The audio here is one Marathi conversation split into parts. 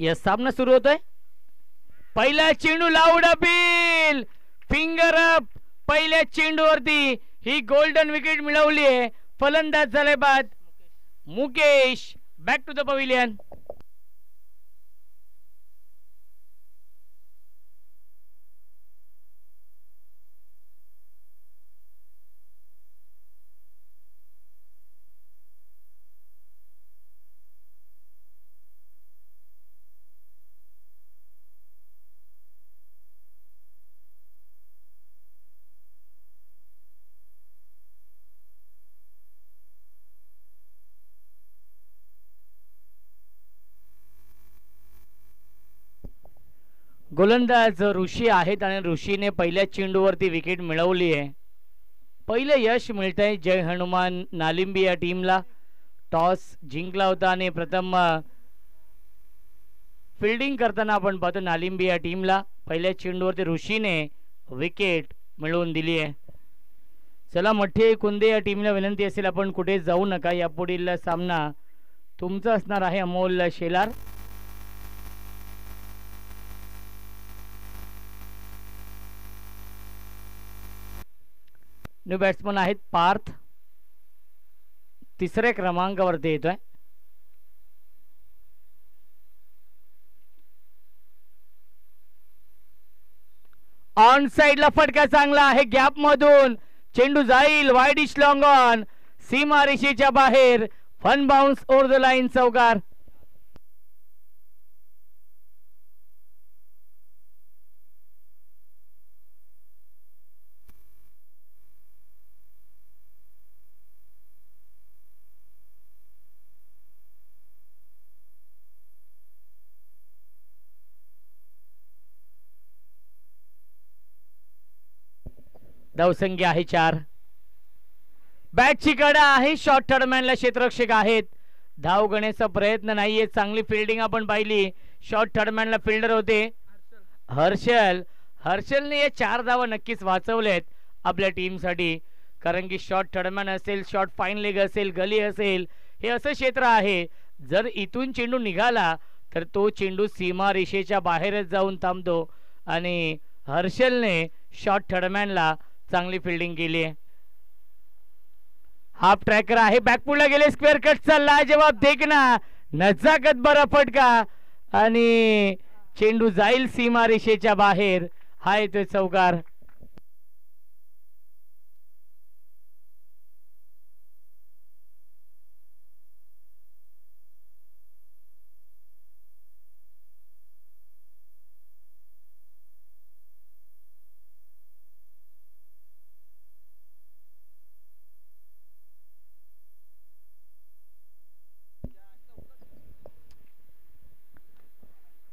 यस सामना सुरू होतोय. पहिला चेंडू लाऊड अपील फिंगर अप. पहिल्या चेंडूवरती ही गोल्डन विकेट मिळवली आहे. फलंदाज झाले बाद Mukesh. Back to the pavilion. गोलंदाज ऋषी आहेत आणि ऋषीने पहिल्या चेंडूवरती विकेट मिळवली आहे. पहिलं यश मिळतंय जय हनुमान नालिंबी या टीमला. टॉस जिंकला होता आणि प्रथम फिल्डिंग करताना आपण पाहतो नालिंबी या टीमला. पहिल्या चेंडूवरती ऋषीने विकेट मिळवून दिली आहे. चला मठ्ठे कुंदे या टीमला विनंती असेल आपण कुठे जाऊ नका. यापुढील सामना तुमचा असणार आहे. अमोल शेलार. न्यू बॅट्समन आहेत पार्थ. तिसऱ्या क्रमांकावरती येतोय. ऑन साइडला फटका चांगला आहे. गॅप मधून चेंडू जाईल वाईडिश लॉंग ऑन. सीमा रेषेच्या बाहेर. Fun bounce over the line चौकार. धावसंख्या आहे 4. बॅटची कडा आहे. शॉर्ट थर्डमॅनला क्षेत्ररक्षक आहेत. धाव घेण्याचा प्रयत्न नाहीये. चांगली फिल्डिंग आपण पाहिली. शॉर्ट थर्डमॅनला फिल्डर होते हर्षल. हर्षलने या 4 धावा नक्कीच वाचवल्यात आपल्या टीमसाठी. कारण की शॉर्ट थर्डमॅन असेल, शॉर्ट फाईन लेग असेल, गली असेल, हे असं क्षेत्र आहे जर इथून चेंडू निघाला तर तो चेंडू सीमा रेषेच्या बाहेरच जाऊन थांबतो. आणि हर्षलने शॉर्ट थर्डमॅनला चांगली फिल्डिंग केली आहे. हाफ ट्रॅकर आहे. बॅकफुटला गेले. स्क्वेअर कटचा लाजवाब देखना. नजाकत बरा फटका आणि चेंडू जाईल सीमा रेषेच्या बाहेर. हा येतोय चौकार.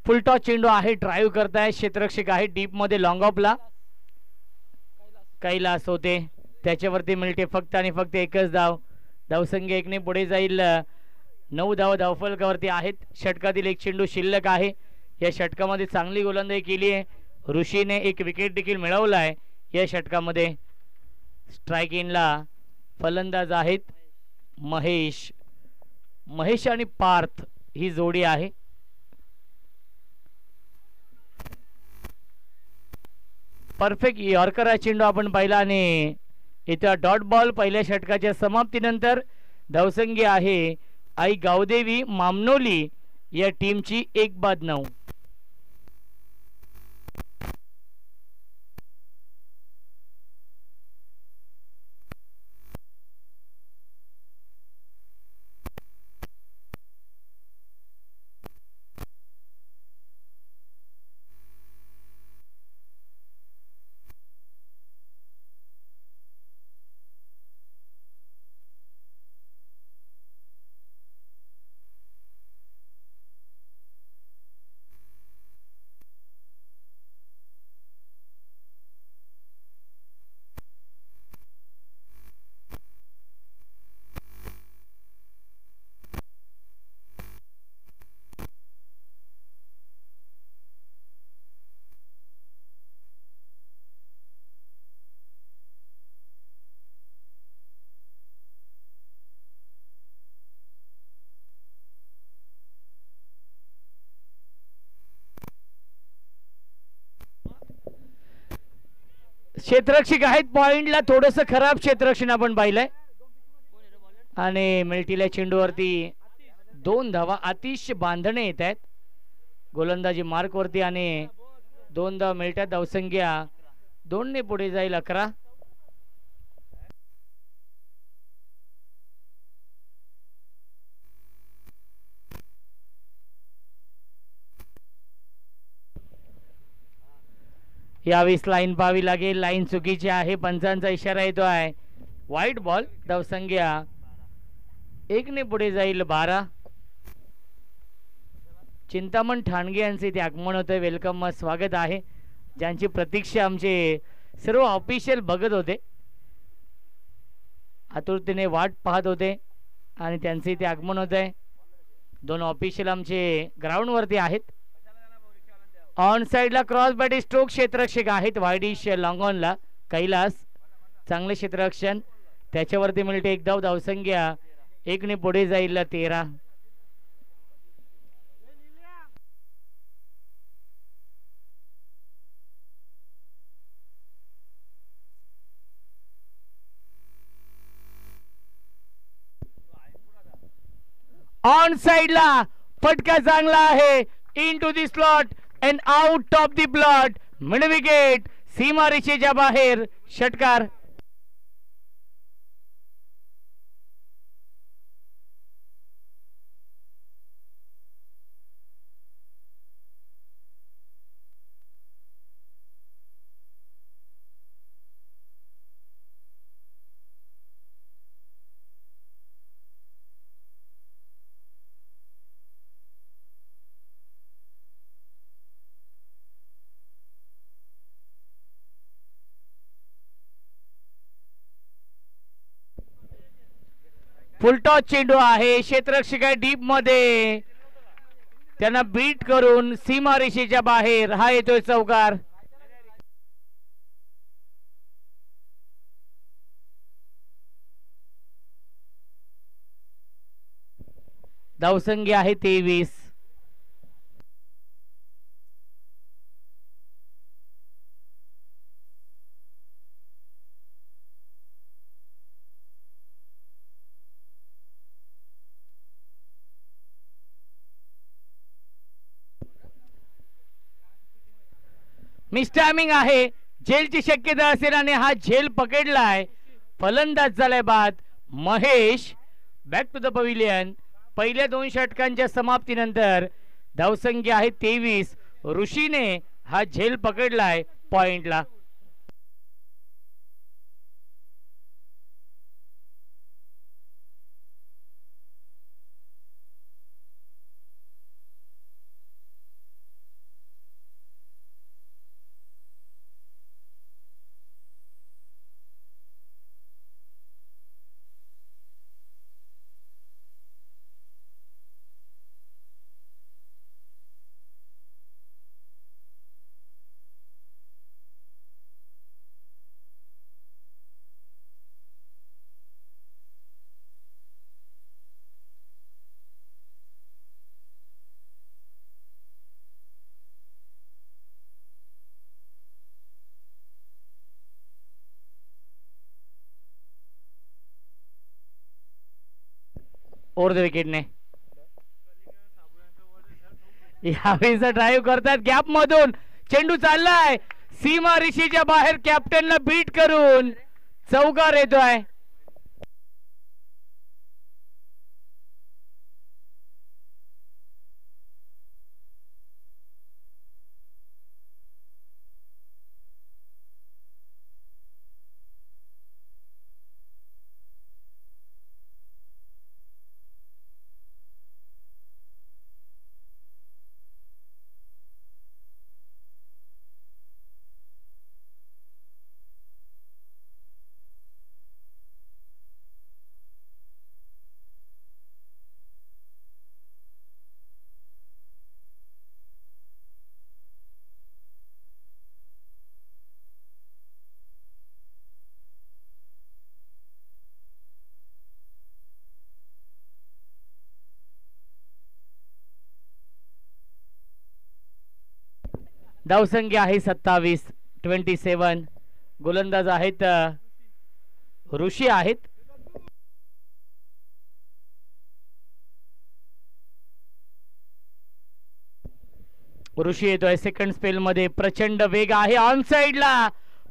फुलटॉस चेंडू आहे. ड्राईव्ह करताय. क्षेत्ररक्षक आहे डीप मध्ये लॉंग ऑफला. कैलास होते. त्याच्यावरती मिळते फक्त आणि फक्त एकच धाव. धावसंख्या 1 ने पुढे जाईल. 9 धाव धावफलकावरती आहेत. षटकातील एक चेंडू शिल्लक आहे. या षटकामध्ये चांगली गोलंदाजी केली आहे. ऋषीने एक विकेट देखील मिळवला आहे या षटकामध्ये. स्ट्राईक इनला फलंदाज आहेत महेश. महेश आणि पार्थ ही जोडी आहे. परफेक्ट यॉर्कर हा चेंडू आपण पाहिला आणि इथं डॉट बॉल. पहिल्या षटकाच्या समाप्तीनंतर धावसंख्या आहे आई गावदेवी मामनोली या टीमची 1-9. क्षेत्ररक्षक आहेत पॉइंटला, थोडस खराब क्षेत्ररक्षण आपण पाहिलंय आणि मिल्टीला चेंडूवरती 2 धावा आतिश बांधणे येत आहेत गोलंदाजी मार्क वरती आणि 2 धावा मिळतात. धावसंख्या 2 ने पुढे जाईल 11. यावेळेस लाईन पाहावी लागेल, लाईन चुकीची आहे, पंचांचा इशारा येतो आहे व्हाईट बॉल. धावसंख्या 1 ने पुढे जाईल 12. चिंतामण ठाणगे यांचे इथे आगमन होते. वेलकम, स्वागत आहे. ज्यांची प्रतीक्षा आमचे सर्व ऑफिशियल बघत होते, आतुरतेने वाट पाहत होते आणि त्यांचे इथे आगमन होत आहे. 2 ऑफिशियल आमचे ग्राउंड वरती आहेत. ऑन साइडला क्रॉस बॅटी स्ट्रोक क्षेत्ररक्षक आहेत वायडिश लॉंग ऑनला कैलास, चांगले क्षेत्ररक्षण, त्याच्यावरती मिळते 1 धाव. धावसंख्या 1 ने पुढे जाईल 13. ऑन साइडला फटका चांगला आहे, into the slot and out of the blood, mid wicket, सीमारेषेच्या बाहेर षटकार. फुलटॉस चेंडू आहे, क्षेत्ररक्षक आहे डीप मध्ये, त्यांना बीट करून सीमारेषेच्या बाहेर हा येतोय चौकार. धावसंख्या आहे 23. मिस टायमिंग आहे, झेलची शक्यता असेल आणि हा झेल पकडलाय. फलंदाज झालाय बाद. Mahesh back to the pavilion. पहिल्या 2 षटकांच्या समाप्तीनंतर धावसंख्या आहे 23. ऋषीने हा झेल पकडलाय पॉइंटला. ओव्हर द विकेटने यावेळीचा ड्राईव्ह करतात गॅप मधून, चेंडू चाललाय सीमा रेषेच्या बाहेर, कॅप्टनला बीट करून चौकार येतोय. धावसंख्या आहे 27. 27. गोलंदाज आहेत ऋषी आहेत. ऋषी येतोय सेकंड स्पेल मध्ये, प्रचंड वेग आहे, ऑन साइडला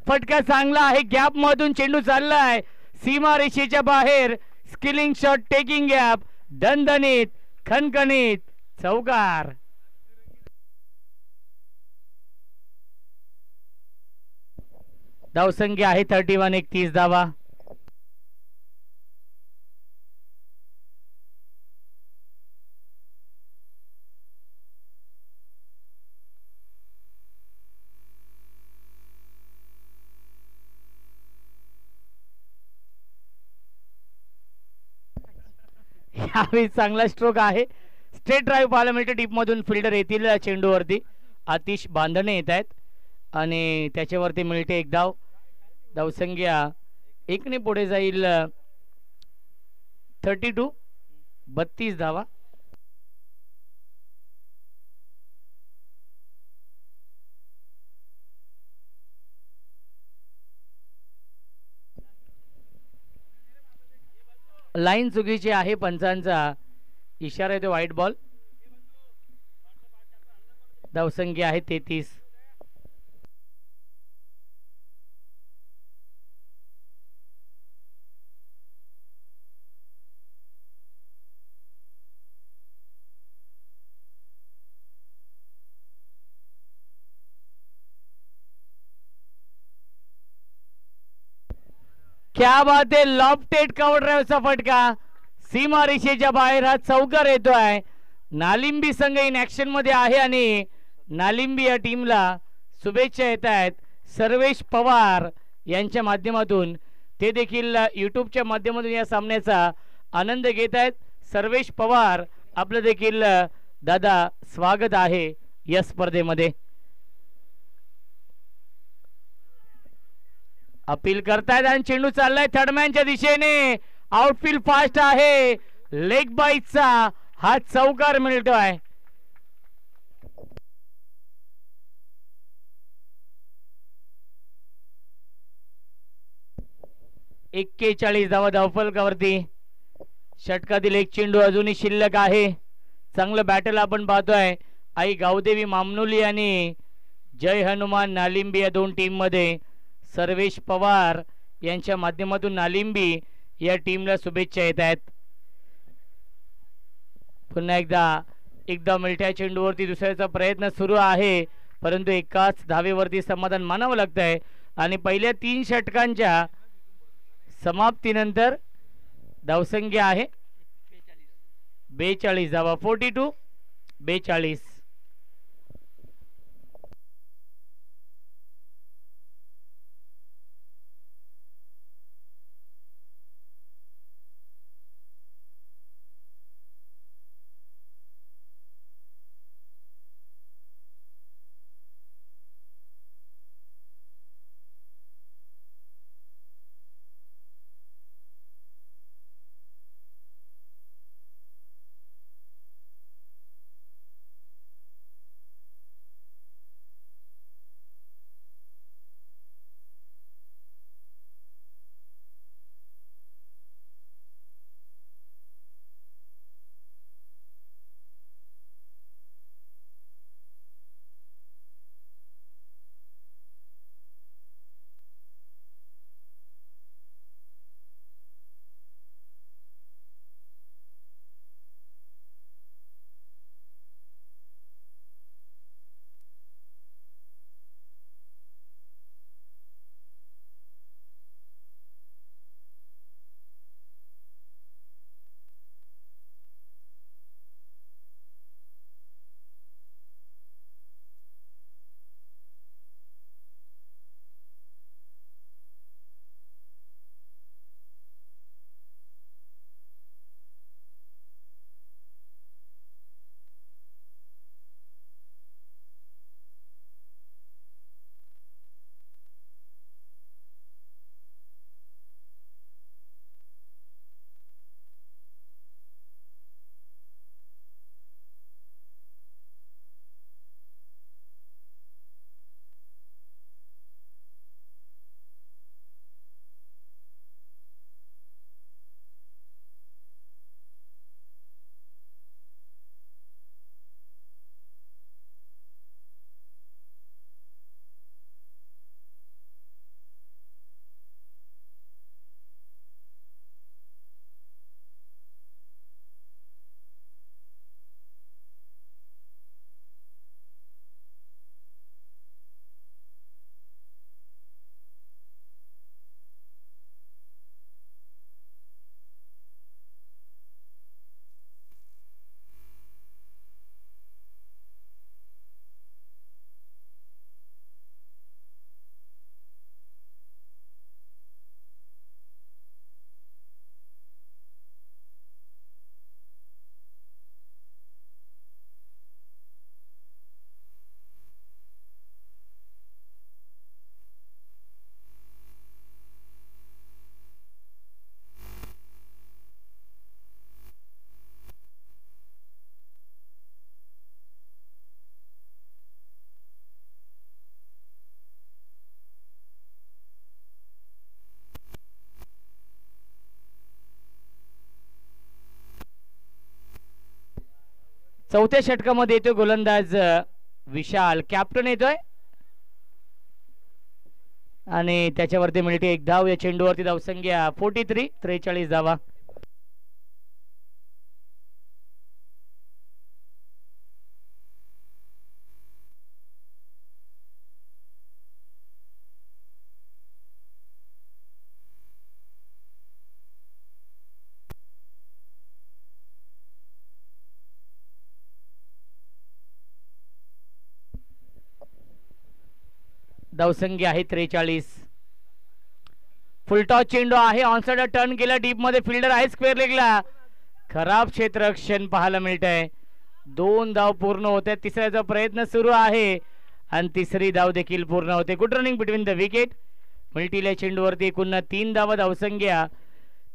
फटका चांगला आहे, गॅप मधून चेंडू चाललाय सीमा रेषेच्या बाहेर, स्किलिंग शॉट टेकिंग गॅप, दणदणीत खणखणीत चौकार. धावसंख्या आहे 31, 31 धावा. यावेळी चांगला स्ट्रोक आहे, स्ट्रेट ड्राईव्ह पाहायला मिळते. डीप मधून फिल्डर येतील चेंडूवरती, आतिश बांधणे येत आहेत आणि त्याच्यावरती मिळते एक धाव. धावसंख्या एकने पुढे जाईल 32, 32 धावा. लाईन चुकीची आहे, पंचांचा इशारा येतो व्हाईट बॉल. धावसंख्या आहे 33. क्या बात आहे, लॉफ्टेड कव्हर ड्राईव्हचा फटका, सीमा रेषेच्या बाहेर हा चौकार येतोय. नालिंबी संघ इन ऍक्शन मध्ये आहे आणि नालिंबी या टीमला शुभेच्छा येत आहेत सर्वेश पवार यांच्या माध्यमातून. ते देखील यूट्यूबच्या माध्यमातून या सामन्याचा आनंद घेत आहेत. सर्वेश पवार, आपलं देखील दादा स्वागत आहे या स्पर्धेमध्ये. अपील करतायत आणि चेंडू चाललाय थर्डमॅनच्या दिशेने, आउटफील्ड फास्ट आहे, लेग बाईटचा हा चौकार मिळतोय. एक्केचाळीस धावा धावफलकावरती. षटकातील एक चेंडू अजूनही शिल्लक आहे. चांगलं बॅटल आपण पाहतोय आई गावदेवी मामनोली आणि जय हनुमान नालिंबी या दोन टीम मध्ये. सर्वेश पवार यांच्या माध्यमातून नालिंबी या टीमला शुभेच्छा येत आहेत. पुन्हा एकदा मिळत्या चेंडूवरती दुसऱ्याचा प्रयत्न सुरू आहे, परंतु एकाच धावेवरती समाधान मानावं लागतंय. आणि पहिल्या 3 षटकांच्या समाप्तीनंतर धावसंख्या आहे 42 धावा, 42, 42. चौथ्या षटकामध्ये येतोय गोलंदाज विशाल, कॅप्टन येतोय आणि त्याच्यावरती मिळते एक धाव. या चेंडूवरती धावसंख्या 43, 43 धावा. धावसंख्या आहे 43. फुलटॉस चेंडू आहे, ऑनसाइड टर्न केला, डीप मध्ये फिल्डर आहे स्क्वेअर लेगला. खराब क्षेत्ररक्षण पाहायला मिळत आहे. 2 धाव पूर्ण होते. तिसऱ्याचा प्रयत्न सुरू आहे आणि तिसरी धाव देखील पूर्ण होते. Good running between the wicket. मिल्टील्या चेंडूवरती एकूण 3 धावा. धावसंख्या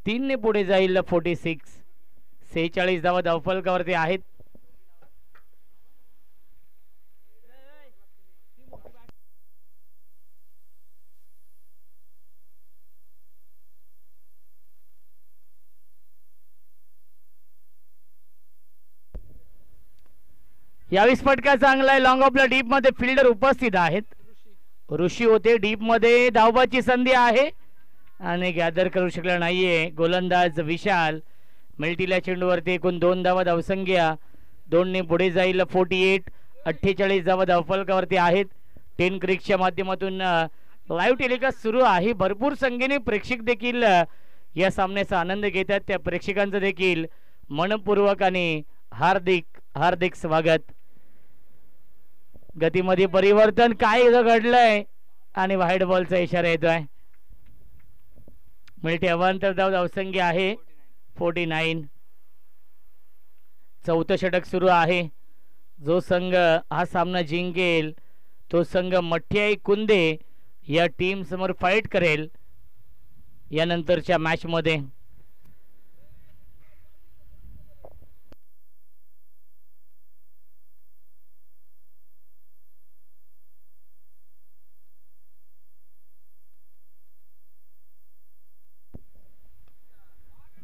3 ने पुढे जाईल 46. 46 धावा धावफलकावरती आहेत. यावेळेस फटका चांगला आहे. लॉंग ऑफला डीप मध्ये फिल्डर उपस्थित आहेत. ऋषी होते डीप मध्ये. धावबाची संधी आहे आणि गॅदर करू शकला नाहीये गोलंदाज विशाल. मिल्टील्या चेंडूवरती एकूण 2 धावा. धावसंख्या 2 ने पुढे जाईल 48. 48 धावा धावफलकावरती आहेत. 10 क्रिकच्या माध्यमातून लाईव्ह टेलिकास्ट सुरू आहे. भरपूर संख्येने प्रेक्षक देखील या सामन्याचा आनंद घेतात. त्या प्रेक्षकांचं देखील मनपूर्वक आणि हार्दिक हार्दिक स्वागत. गतीमध्ये परिवर्तन काय घडलंय आणि व्हाईट बॉलचा इशारा येतोय. मिळते अवांतर धाव. धावसंख्या आहे 49. चौथं षटक सुरू आहे. जो संघ हा सामना जिंकेल तो संघ मठ्याई कुंदे या टीम समोर फाईट करेल यानंतरच्या मॅच मध्ये.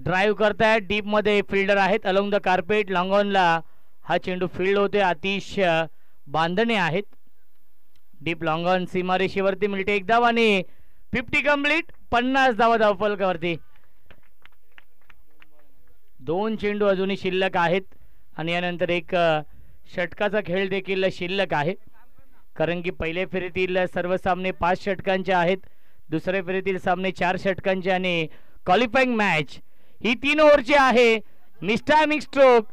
ड्राइव्ह करतायत. डीप मध्ये फिल्डर आहेत. अलोंग द कार्पेट लॉंग ऑनला हा चेंडू फील्ड होते. आतिश बांधणे आहेत. डीप लॉंग ऑन सीमारेषेवरती मिळते एक धाव आणि 50 कंप्लीट. 50 धावा धावफलकावरती. 2 चेंडू अजूनही शिल्लक आहेत आणि यानंतर एक षटकाचा खेळ देखील शिल्लक आहे. कारण की पहिल्या फेरीतील सर्व सामने 5 षटकांचे आहेत. दुसऱ्या फेरीतील सामने 4 षटकांचे आणि क्वालिफाईंग मॅच ही 3 ओव्हरची आहे. मिस्टायमिक स्ट्रोक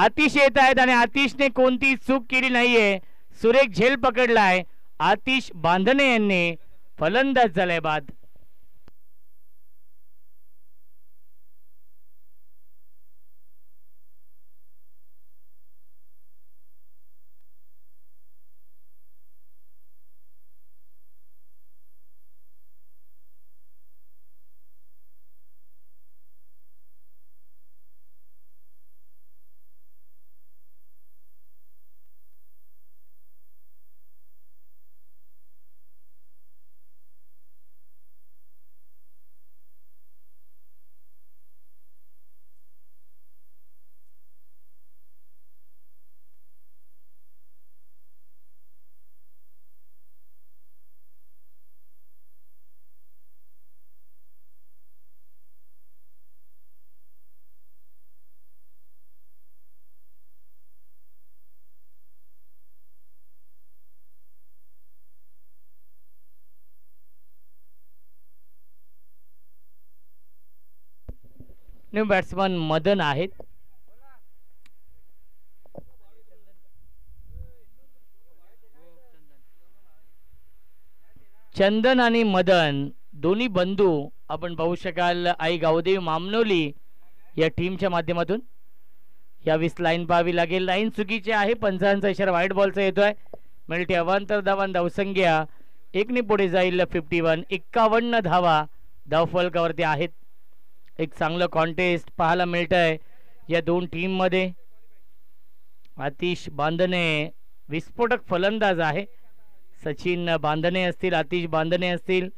आतिश येत आहेत आणि आतिशने कोणती चूक केली नाहीये. सुरेख झेल पकडलाय. आतिश बांधणे यांनी फलंदाज झालाय बाद. न्यू बॅट्समन मदन आहेत. चंदन आणि मदन दोन्ही बंधू आपण पाहू शकाल आई गावदेवी मामनोली या टीमच्या माध्यमातून. यावेळेस लाईन पाहावी लागेल. लाईन चुकीची आहे. पंचांचा इशारा व्हाईट बॉलचा येतोय. मिळते अवांतर धावा. धावसंख्या 1 ने पुढे जाईल 51. 51 धावा धावफलकावरती आहेत. एक चांगलं कॉन्टेस्ट पाहायला मिळत आहे या 2 टीम मध्ये. आतिश बांधणे विस्फोटक फलंदाज आहे. सचिन बांधणे असतील, आतिश बांधणे असतील.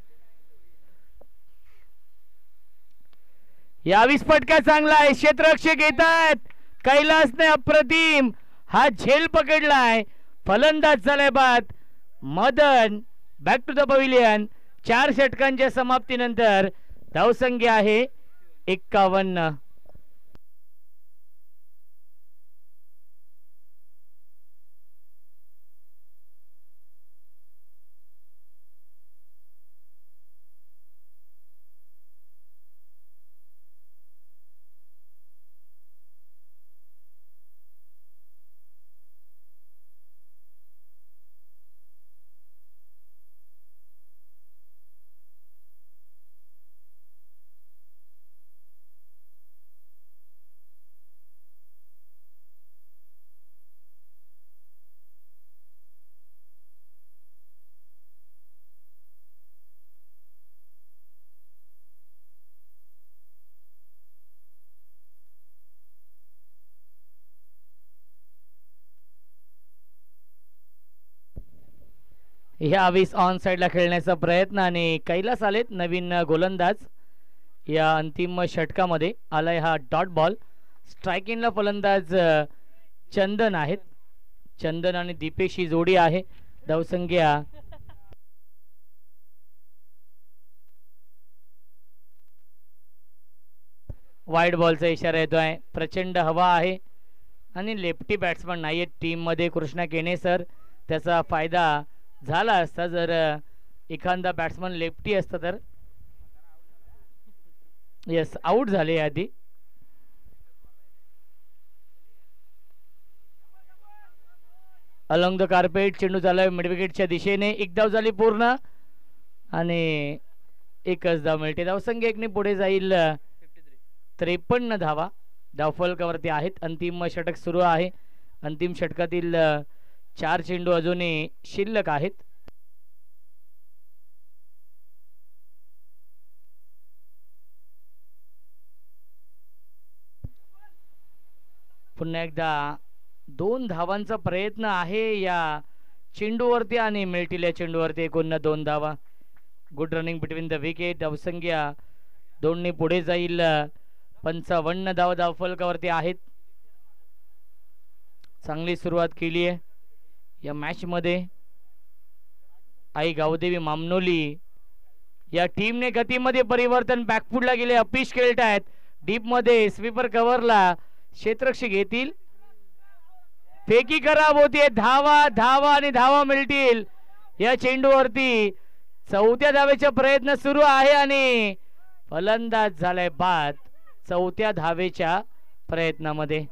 यावेळेस फटका चांगला आहे. क्षेत्ररक्षक येत आहेत. कैलासने अप्रतिम हा झेल पकडलाय. फलंदाज झालाय बाद. Madan back to the pavilion. 4 षटकांच्या समाप्तीनंतर धावसंख्या आहे 51. ह्या 20 ऑन साइडला खेळण्याचा प्रयत्न आणि कैलास आलेत नवीन गोलंदाज. या अंतिम षटकामध्ये आलाय हा डॉट बॉल. स्ट्रायकिंगला फलंदाज चंदन आहेत. चंदन आणि दीपेश ही जोडी आहे. धावसंख्या वाईड बॉलचा इशारा येतोय. प्रचंड हवा आहे आणि लेफ्टी बॅट्समन नाहीये टीम मध्ये. कृष्णा केने सर, त्याचा फायदा झाला असता जर एखादा बॅट्समन लेफ्टी असता तर. येस, आउट झाले आधी. अलॉंग द कार्पेट चेंडू झालाय मिडविकेटच्या दिशेने. एक धाव झाली पूर्ण आणि एकच धाव मिळते. धावसंख्या 1 ने पुढे जाईल. 53 धावा धावफलकावरती आहेत. अंतिम षटक सुरू आहे. अंतिम षटकातील 4 चेंडू अजूनही शिल्लक आहेत. पुन्हा एकदा 2 धावांचा प्रयत्न आहे या चेंडूवरती आणि मिळतील या चेंडूवरती एकूण 2 धावा. Good running between the wicket. धावसंख्या 2 ने पुढे जाईल. 55 धावा धावफलकावरती आहेत. चांगली सुरुवात केली आहे या मॅच मध्ये. आई गावदेवी मामनोली या टीमने गतीमध्ये परिवर्तन. बॅकफुटला गेले. अपिश खेळत आहेत डीप मध्ये. स्वीपर कव्हरला क्षेत्ररक्षक घेतील. फेकी खराब होतीये. धावा धावा आणि धावा मिळतील या चेंडूवरती. 4थ्या धावेचा प्रयत्न सुरू आहे आणि फलंदाज झालाय बाद 4थ्या धावेच्या प्रयत्नामध्ये.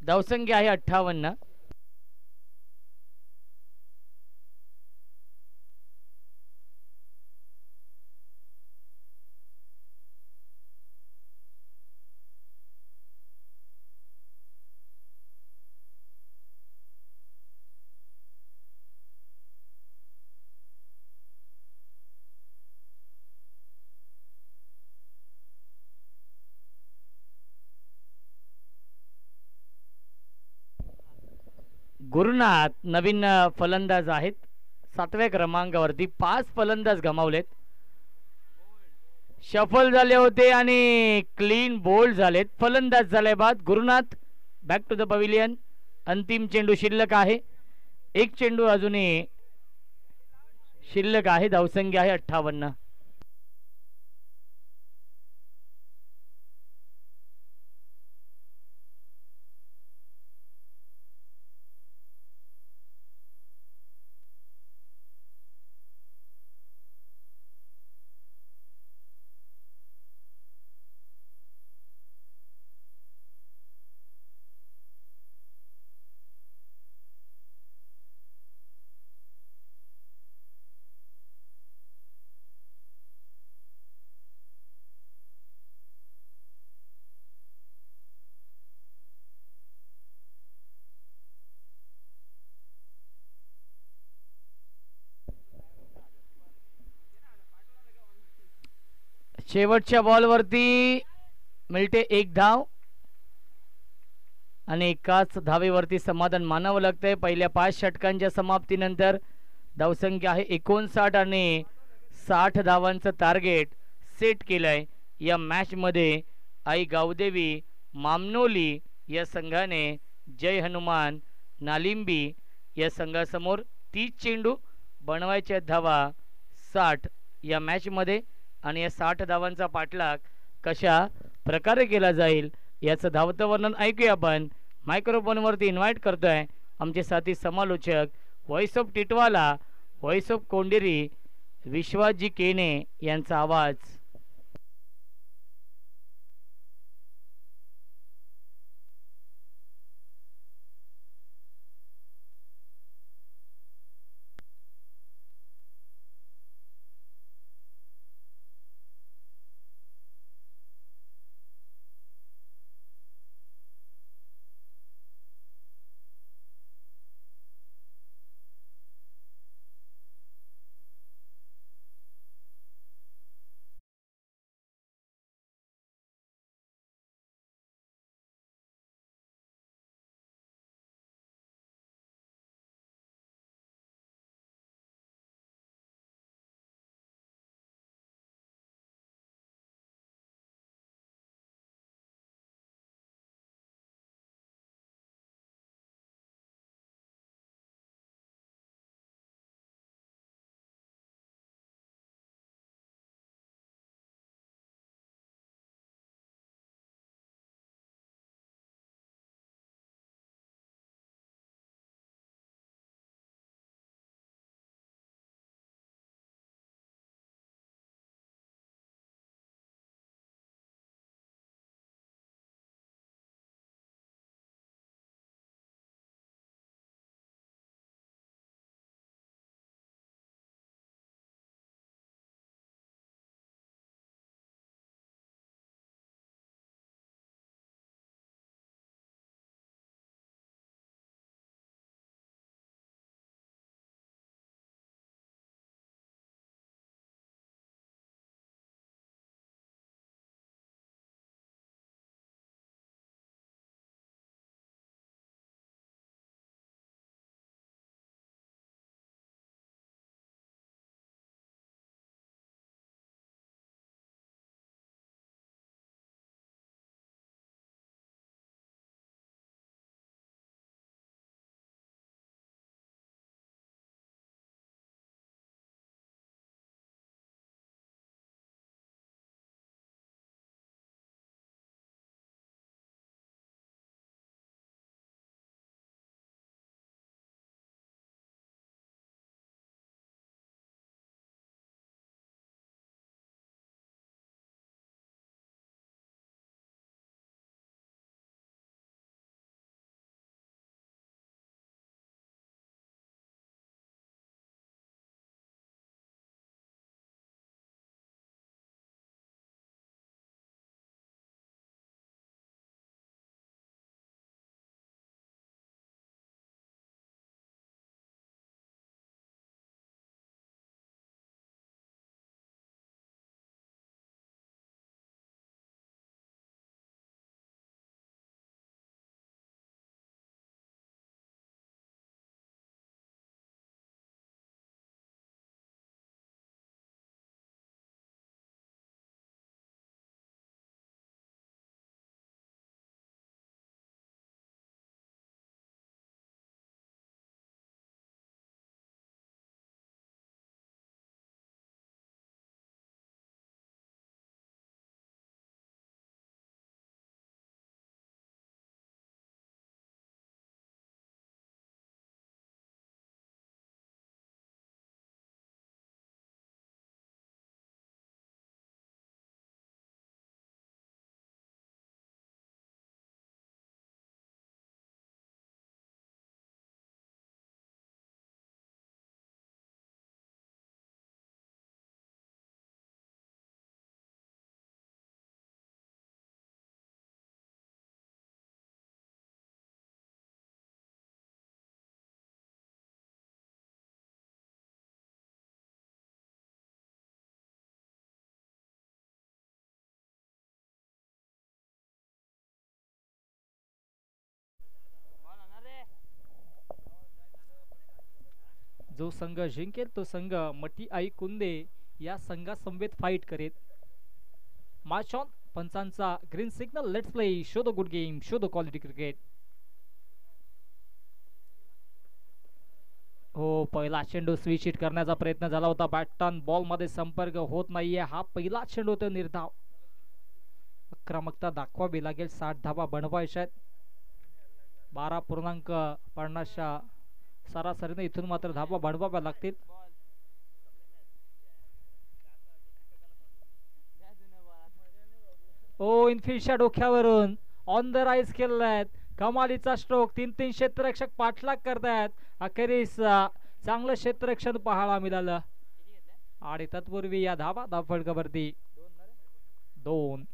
धावसंख्या आहे 58. गुरुनाथ नवीन फलंदाज आहेत. 7व्या क्रमांकावरती. 5 फलंदाज गमावलेत. शफल झाले होते आणि क्लीन बोल्ड झालेत. फलंदाज झाले बाद. Gurunath back to the pavilion. अंतिम चेंडू शिल्लक आहे. एक चेंडू अजूनही शिल्लक आहे. धावसंख्या आहे 58. शेवटच्या बॉलवरती मिळते 1 धाव आणि एकाच धावेवरती समाधान मानावं लागतंय. पहिल्या 5 षटकांच्या समाप्तीनंतर धावसंख्या आहे 59 आणि 60 धावांचं टार्गेट सेट केलंय. या मॅच मध्ये आई गावदेवी मामनोली या संघाने जय हनुमान नालिंबी या संघासमोर 30 चेंडू बनवायच्या धावा 60 या मॅच मध्ये आणि या 60 धावांचा पाठलाग कशा प्रकारे केला जाईल याचं धावतं वर्णन ऐकूया आपण. मायक्रोफोनवरती इन्व्हाइट करतोय आमचे साथी समालोचक voice of Titwala, voice of Konderi, Vishwasji Kene यांचा आवाज. जो संघ जिंकेल तो संघ मटी आई कुंदे या संघासमवेत फाईट करेल. Match on. पंचांचा green signal. Let's play. Show the good game. Show the quality cricket. हो, पहिला चेंडू स्विच हिट करण्याचा प्रयत्न झाला होता. बॅटन बॉल मध्ये संपर्क होत नाहीये. हा पहिला चेंडू होता निर्धाव. आक्रमकता दाखवावी लागेल. 60 धावा बनवायच्या आहेत. 12.50च्या सरासरीने इथून मात्र धावा बनवाव्या लागतील. ओ इनफिल्डच्या डोक्यावरून ऑन द राईज केलेत. कमालीचा स्ट्रोक. 3 क्षेत्ररक्षक पाठलाग करतायत. अखेरीस चांगलं क्षेत्ररक्षण पाहायला मिळालं आणि तत्पूर्वी या धावा धावफलकावरती 2.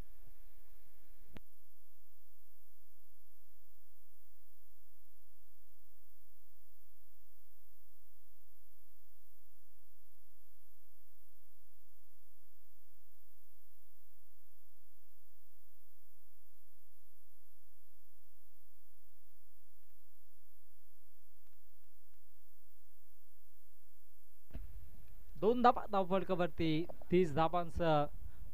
धावा धावफलकावरती. 30 धावांचं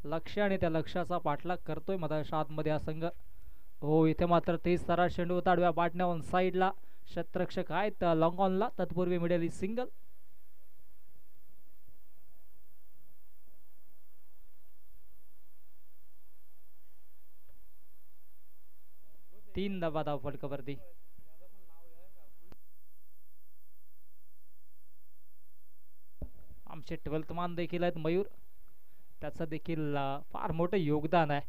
लक्ष्य आणि त्या लक्ष्याचा पाठलाग करतोय मधाच्या आतमध्ये हा संघ. हो, इथे मात्र 30 सरा चेंडू होता. आडव्या बाटण्या ऑन साईडला. क्षेत्ररक्षक आहेत लॉंग ऑनला. तत्पूर्वी मिळेल सिंगल. 3 धावा धावफलकावरती. आमचे 12th मान देखील आहेत मयूर. त्याचं देखील फार मोठं योगदान आहे.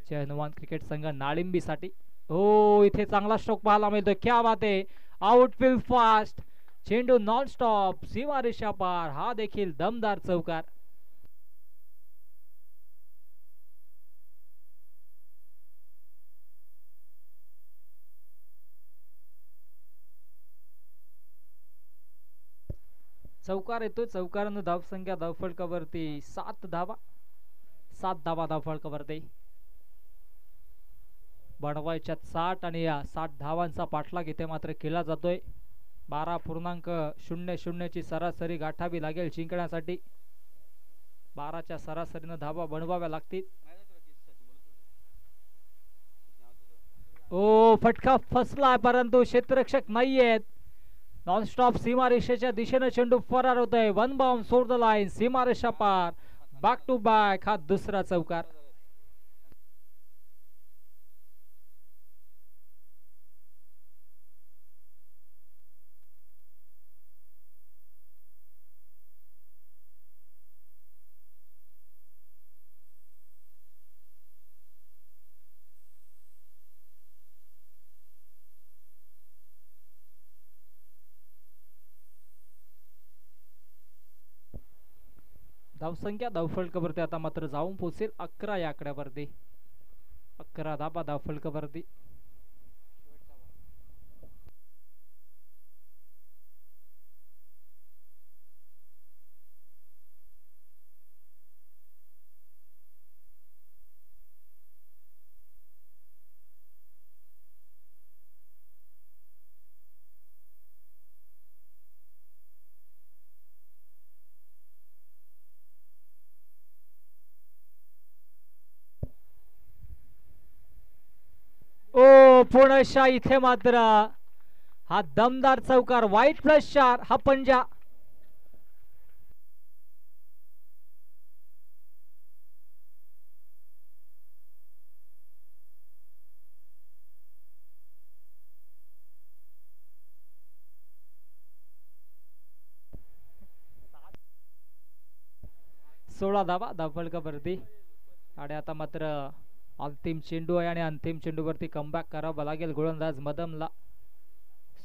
जय हनुमान क्रिकेट संघ नाळिंबीसाठी. हो, इथे चांगला स्ट्रोक पाहायला मिळतो. क्या बात आहे. Outfield fast. चेंडू नॉन स्टॉप. सीमारेषा पार. हा देखील दमदार चौकार. चौकार येतोय. चौकारानं धावसंख्या धावफलकावरती 7 धावा. 7 धावा धावफलकावरती बनवायच्या 60 आणि या 60 धावांचा पाठलाग इथे मात्र केला जातोय. 12.00 ची सरासरी गाठावी लागेल जिंकण्यासाठी. 12च्या सरासरीनं धावा बनवाव्या लागतील. ओ फटका फसला परंतु क्षेत्ररक्षक नाहीयेत. नॉनस्टॉप सीमारेषेच्या दिशेने चेंडू फरार होतोय. 1 बाउंड सोड द लाईन. सीमारेषा पार. बॅक टू बॅक हा दुसरा चौकार. धावसंख्या धावफलकावरती आता मात्र जाऊन पोहोचेल 11 या आकड्यावरती. 11 धावा धावफलकावरती. ओ पुणेशा इथे मात्र हा दमदार चौकार. वाईट +4 हा पंजा. सोळा धावा धावफलकावरती आणि आता मात्र अंतिम चेंडू आहे आणि अंतिम चेंडूवरती कमबॅक करावा लागेल गोलंदाज मदमला.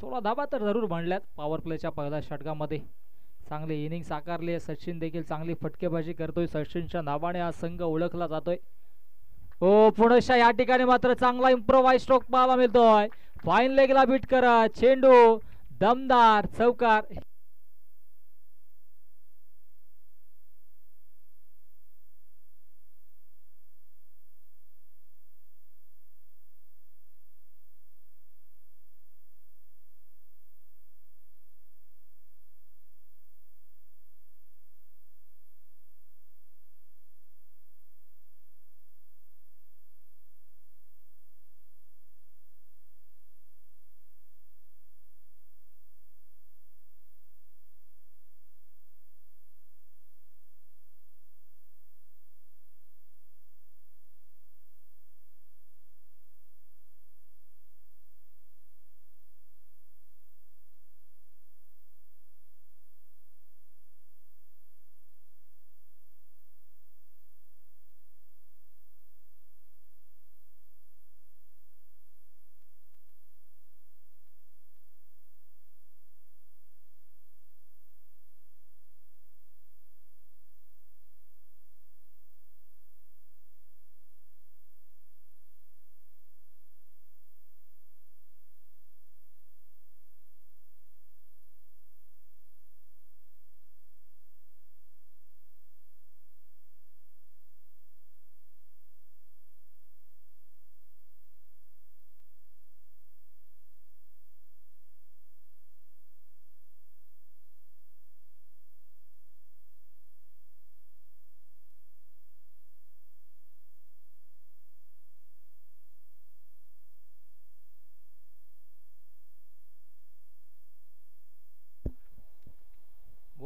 16 धावा तर जरूर म्हणल्यात पॉवर प्लेच्या पहिल्या षटकामध्ये. चांगली इनिंग साकारली आहे. सचिन देखील चांगली फटकेबाजी करतोय. सचिनच्या नावाने हा संघ ओळखला जातोय. ओ पुणेशा या ठिकाणी मात्र चांगला इम्प्रोवाइज स्ट्रोक पाहायला मिळतोय. फाईन लेगला बीट करत चेंडू दमदार चौकार.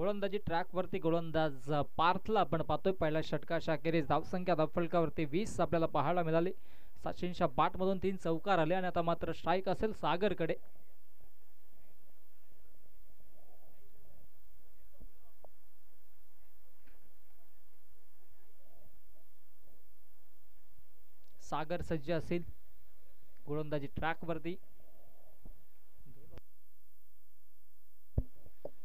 गोलंदाजी ट्रॅक वरती गोलंदाज पार्थला आपण पाहतोय पहिल्या षटकाच्या अखेरीस धावसंख्या धावफलकावरती 20 आपल्याला पाहायला मिळाली. सचिनच्या बॅट मधून 3 चौकार आले आणि आता मात्र स्ट्राईक असेल सागरकडे. सागर सज्ज असेल गोलंदाजी ट्रॅक वरती.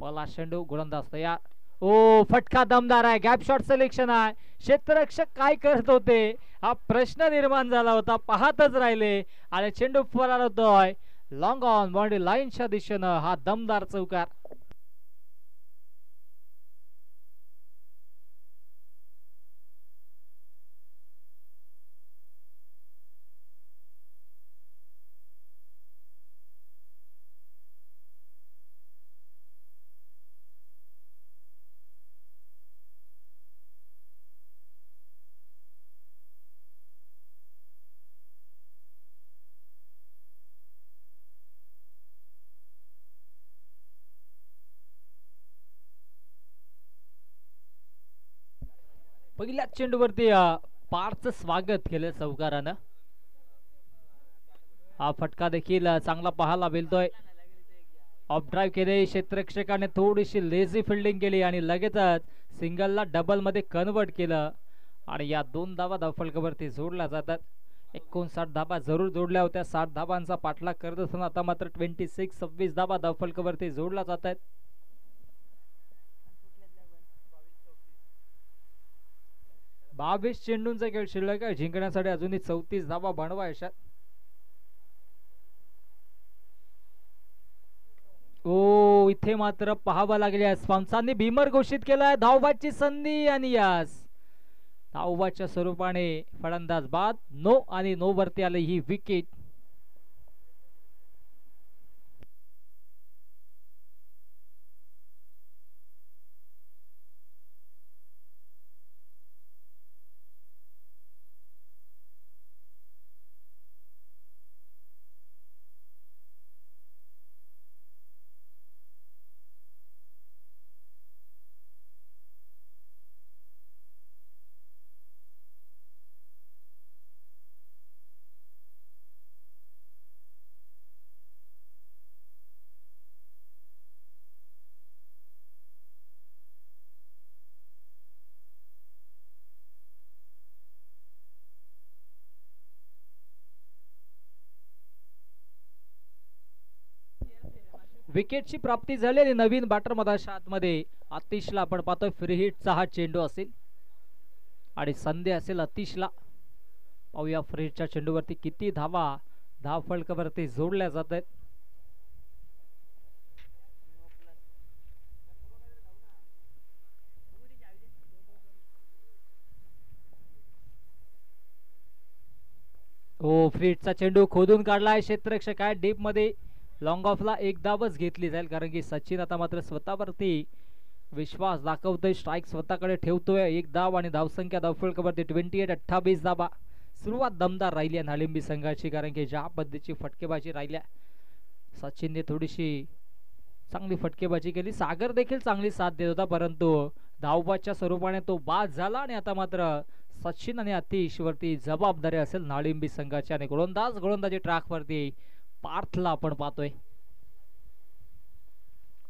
पहिला चेंडू गोलंदाज तयार. ओ फटका दमदार आहे. गॅप शॉट सिलेक्शन आहे. क्षेत्ररक्षक काय करत होते हा प्रश्न निर्माण झाला होता. पाहतच राहिले आणि चेंडू पळाला होतोय लॉंग ऑन बाउंड्री लाईनच्या दिशेनं. हा दमदार चौकार. पहिल्या चेंडूवरती पारचं स्वागत केलं चौकारानं. हा फटका देखील चांगला पाहायला मिळतोय. ऑफ ड्राईव्ह केले. क्षेत्ररक्षकाने थोडीशी लेझी फिल्डिंग केली आणि लगेचच सिंगलला डबल मध्ये कन्वर्ट केलं आणि या 2 धावा धावफलकावरती जोडल्या जातात. 59 धाबा जरूर जोडल्या होत्या. 60 धाबांचा पाठलाग करत असताना आता मात्र 26 धाबा धावफलकावरती जोडल्या जात आहेत. 22 चेंडूंचा खेळ शिल्लक आहे. जिंकण्यासाठी अजूनही 34 धावा बनवायच्या. ओ इथे मात्र पाहावं लागले. स्पॉन्सांनी भीमर घोषित केलाय. धावबाची संधी आणि यास धावबाच्या स्वरूपाने फलंदाज बाद. नो आणि नो वरती आले ही विकेट. विकेटची प्राप्ती झालेली नवीन बॅटर मधाच्या आतमध्ये आतिशला आपण पाहतोय. फ्री हिटचा हा चेंडू असेल आणि संधी असेल आतिशला. पाहूया फ्री हिटच्या चेंडूवरती किती धावा धावफलकावरती जोडल्या जात आहेत. हो फ्री हिटचा चेंडू खोदून काढलाय. क्षेत्ररक्षक आहे डीप मध्ये. लॉंग ऑफला 1 धावच घेतली जाईल कारण की सचिन आता मात्र स्वतःवरती विश्वास दाखवतोय. स्ट्राईक स्वतःकडे ठेवतोय. 1 धाव आणि धावसंख्या धावफलकावरती 28 धावा. सुरुवात दमदार राहिली आहे नाळिंबी संघाची कारण की ज्या पद्धतीची फटकेबाजी राहिल्या सचिनने थोडीशी चांगली फटकेबाजी केली. सागर देखील चांगली साथ देत होता परंतु धावबाच्या स्वरूपाने तो बाद झाला आणि आता मात्र सचिन आणि आतिश वरती जबाबदारी असेल नाळिंबी संघाची. आणि गोलंदाजी ट्रॅक वरती पार्थला आपण पाहतोय.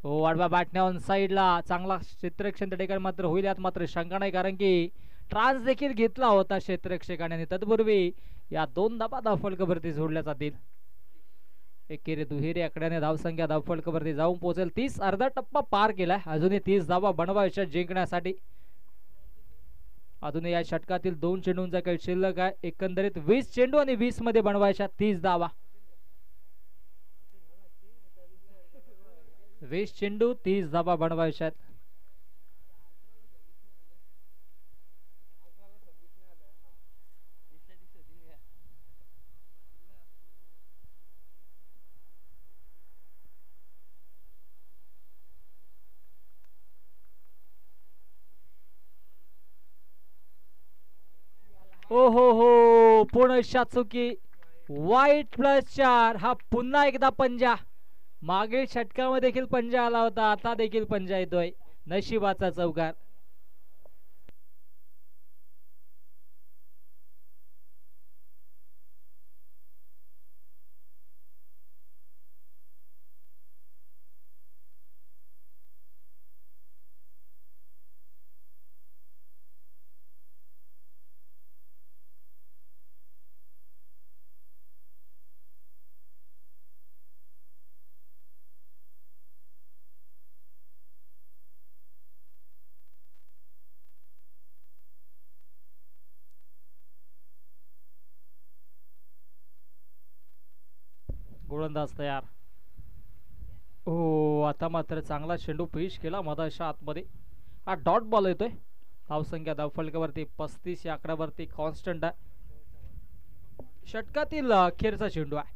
हो आडव्या बॅटने ऑन साइडला चांगला क्षेत्ररक्षण त्या ठिकाणी मात्र होईल यात मात्र शंका नाही कारण की ट्रान्स देखील घेतला होता क्षेत्ररक्षकाने आणि तत्पूर्वी या 2 धाबा धावफलकावरती जोडल्या जातील. एकेरी दुहेरी आकड्याने धावसंख्या धावफलकावरती जाऊन पोहोचेल. 30 अर्धा टप्पा पार केलाय. अजूनही 30 धावा बनवायच्या जिंकण्यासाठी. अजूनही या षटकातील 2 चेंडूंचा खेळ शिल्लक आहे. एकंदरीत 20 चेंडू आणि 20 मध्ये बनवायच्या 30 धावा. 20 चेंडू 30 धाबा बनवायच्या. ओ हो पुन्हा चुकी. वाईट +4. हा पुन्हा एकदा पंजा. मागील षटकामध्ये देखील पंजा आला होता. आता देखील पंजा येतोय. नशिबाचा चौकार. गोलंदाज तयार. हो, आता मात्र चांगला चेंडू पेश केला मधाच्या आतमध्ये. हा डॉट बॉल येतोय. धावसंख्या धावफलकावरती 35 या आकड्यावरती कॉन्स्टंट आहे. षटकातील अखेरचा चेंडू आहे.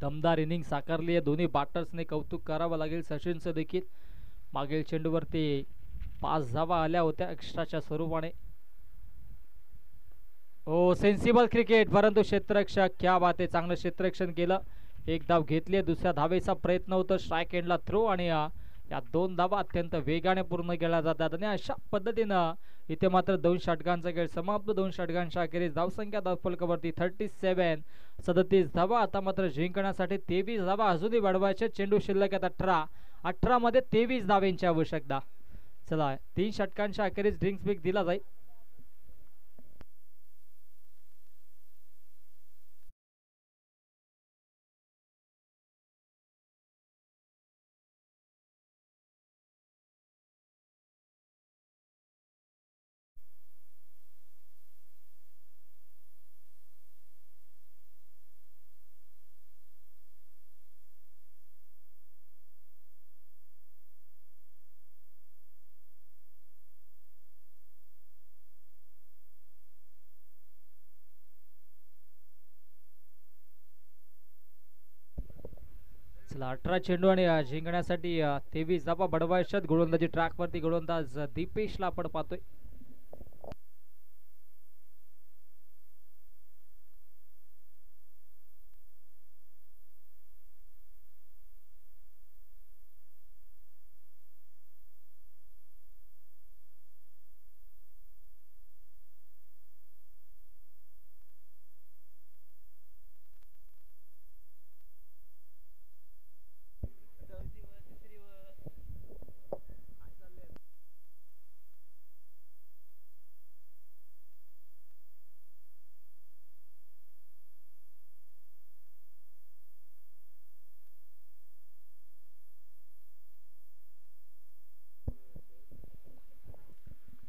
दमदार इनिंग साकारली आहे. दोन्ही बॅटर्सने कौतुक करावं लागेल सचिनचं देखील. मागील चेंडूवरती 5 धावा आल्या होत्या एक्स्ट्राच्या स्वरूपाने. हो, सेन्सिबल क्रिकेट, परंतु क्षेत्ररक्षक क्या बात आहे, चांगलं क्षेत्ररक्षण केलं. एक धाव घेतली. दुसऱ्या धावेचा प्रयत्न होतो, स्ट्राईक एंडला थ्रो, आणि या 2 धावा अत्यंत वेगाने पूर्ण केल्या जातात. आणि अशा पद्धतीनं इथे मात्र 2 षटकांचा खेळ समाप्त. 2 षटकांच्या अखेरीस धावसंख्या धावफलकावरती 37, 37 धावा. आता मात्र जिंकण्यासाठी 23 धावा अजूनही वाढवायचे. चेंडू शिल्लक आहेत 18. 18 मध्ये 23 धावेंची आवश्यकता. चला, 3 षटकांच्या अखेरीस ड्रिंक्स ब्रेक दिला जाईल. चला, 18 चेंडू आणि जिंकण्यासाठी 23 धावा बडवायच्यात. गोलंदाजी ट्रॅकवरती गोलंदाज दीपेशला आपण पाहतोय.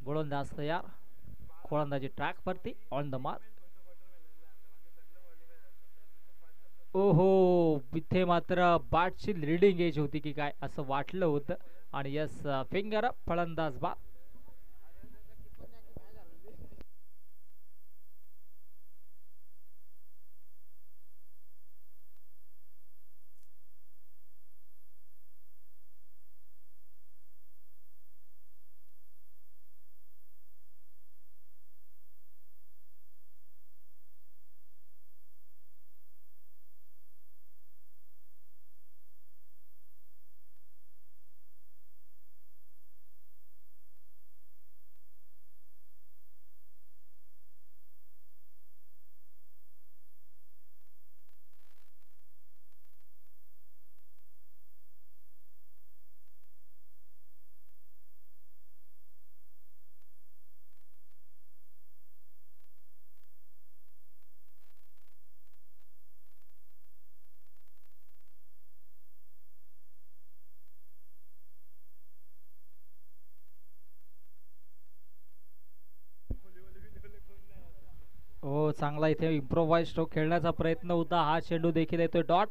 गोलंदाज तयार. गोलंदाजी ट्रॅकवरती ऑन द मार्क. ओहो, इथे मात्र बॅटची लीडिंग एज होती की काय असं वाटलं होतं. आणि यस, फिंगर अप, फलंदाज बाद. हो, चांगला इथे इम्प्रोवाइज स्ट्रोक खेळण्याचा प्रयत्न होता. हा चेंडू देखील येतोय डॉट.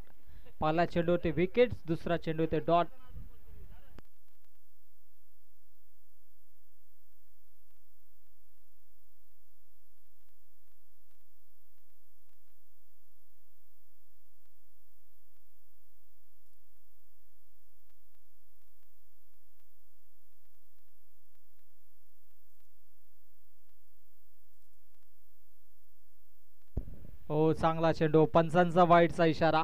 पहिला चेंडू ते विकेट, दुसरा चेंडू ते डॉट. हो, चांगला चेंडू, पंचांचा वाईटचा इशारा.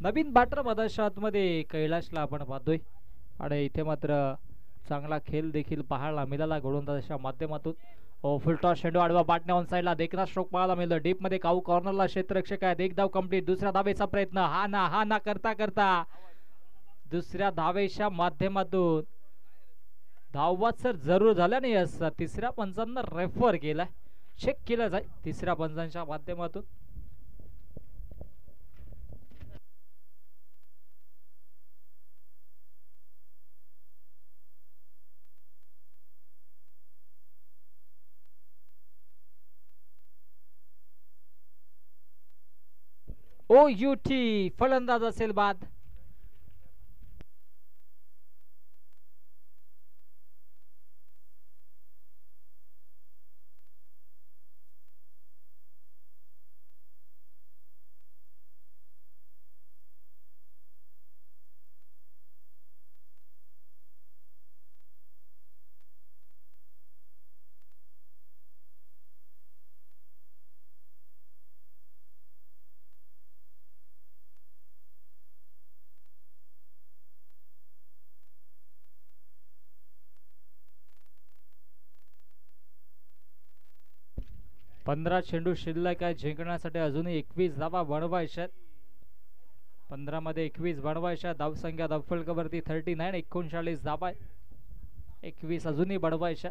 नवीन बॅटर मधाच्या आतमध्ये कैलाशला आपण पाहतोय आणि इथे मात्र चांगला खेळ देखील पाहायला मिळाला गोलंदाजाच्या माध्यमातून. फुलटॉस चेंडू आडवा पाटण्या ऑन साईडला देखना स्ट्रोक पाहायला मिळतो. डीप मध्ये काऊ कॉर्नरला क्षेत्ररक्षक आहे. एक धाव कंप्लीट. दुसऱ्या धावेचा प्रयत्न हा ना करता करता दुसऱ्या धावेच्या माध्यमातून धाववाचर जरूर झाला नाही असं तिसऱ्या पंचांना रेफर केलाय. चेक केलं जाईल तिसऱ्या पंचांच्या माध्यमातून. OUT फलंदाज असेल बाद. पंधरा चेंडू शिल्लक आहे. जिंकण्यासाठी अजूनही 21 धावा बनवायच्या. 15 मध्ये 21 बनवायच्या. धावसंख्या धावफलकावरती 39 39 धावा आहे. 21 अजूनही बनवायच्या.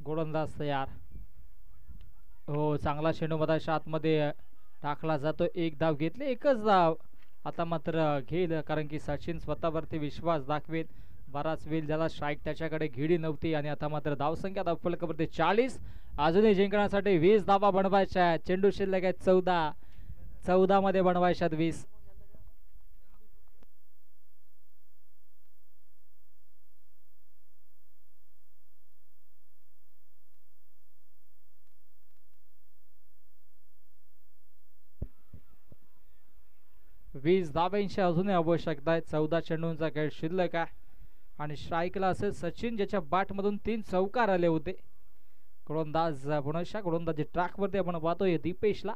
गोलंदाज तयार. हो चांगला चेंडू मधाच्या आतमध्ये टाकला जातो. एक धाव घेतली. एकच धाव आता मात्र घेईल कारण की सचिन स्वतःवरती विश्वास दाखवेल. बराच वेळ ज्याला स्ट्राईक त्याच्याकडे घिडी नव्हती आणि आता मात्र धावसंख्या धावफलकावरती 40. अजूनही जिंकण्यासाठी 20 धावा बनवायच्या. चेंडू शिल्लक आहे 14 मध्ये बनवायच्यात 20. धाव्यांची अजूनही आवश्यकता आहे. 14 चेंडूंचा खेळ शिल्लक आहे आणि स्ट्राईकला असेल सचिन ज्याच्या बॅट मधून 3 चौकार आले होते. गोलंदाज पुन्हा गोलंदाजी ट्रॅक वरती आपण पाहतोय दीपेशला.